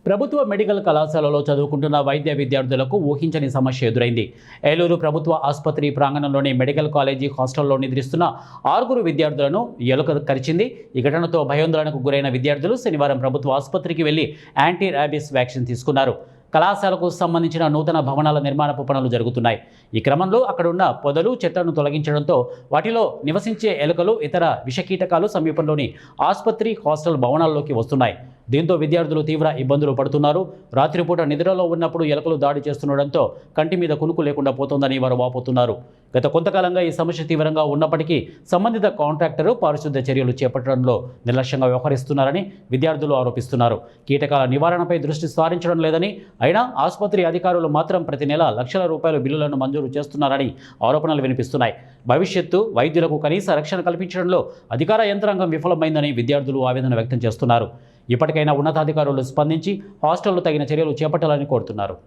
ప్రభుత్వ మెడికల్ కళాశాలలో చదువుకుంటున్న వైద్య విద్యార్థులకు ఊహించని సమస్య ఎదురైంది. ఏలూరు ప్రభుత్వ ఆసుపత్రి ప్రాంగణంలోని మెడికల్ కాలేజీ హాస్టల్లో నిద్రిస్తున్న 6 విద్యార్థులను ఎలుక కరిచింది. ఈ ఘటనతో భయాందోళనకు గురైన విద్యార్థులు శనివారం ప్రభుత్వ ఆసుపత్రికి వెళ్లి యాంటీ ర్యాబీస్ వ్యాక్సిన్ తీసుకున్నారు. కళాశాలకు సంబంధించిన నూతన భవనాల నిర్మాణపు పనులు జరుగుతున్నాయి. ఈ క్రమంలో అక్కడున్న పొదలు, చెట్లను తొలగించడంతో వాటిలో నివసించే ఎలుకలు, ఇతర విషకీటకాలు సమీపంలోని ఆసుపత్రి, హాస్టల్ భవనాల్లోకి వస్తున్నాయి. దీంతో విద్యార్థులు తీవ్ర ఇబ్బందులు పడుతున్నారు. రాత్రిపూట నిద్రలో ఉన్నప్పుడు ఎలుకలు దాడి చేస్తుండడంతో కంటి మీద కునుకు లేకుండా పోతోందని వారు వాపోతున్నారు. గత కొంతకాలంగా ఈ సమస్య తీవ్రంగా ఉన్నప్పటికీ సంబంధిత కాంట్రాక్టరు పారిశుద్ధ్య చర్యలు చేపట్టడంలో నిర్లక్ష్యంగా వ్యవహరిస్తున్నారని విద్యార్థులు ఆరోపిస్తున్నారు. కీటకాల నివారణపై దృష్టి సారించడం లేదని, అయినా ఆసుపత్రి అధికారులు మాత్రం ప్రతి నెల లక్షల రూపాయల బిల్లులను మంజూరు చేస్తున్నారని ఆరోపణలు వినిపిస్తున్నాయి. భవిష్యత్తు వైద్యులకు కనీస రక్షణ కల్పించడంలో అధికార యంత్రాంగం విఫలమైందని విద్యార్థులు ఆవేదన వ్యక్తం చేస్తున్నారు. ఇప్పటికైనా ఉన్నతాధికారులు స్పందించి హాస్టల్లో తగిన చర్యలు చేపట్టాలని కోరుతున్నారు.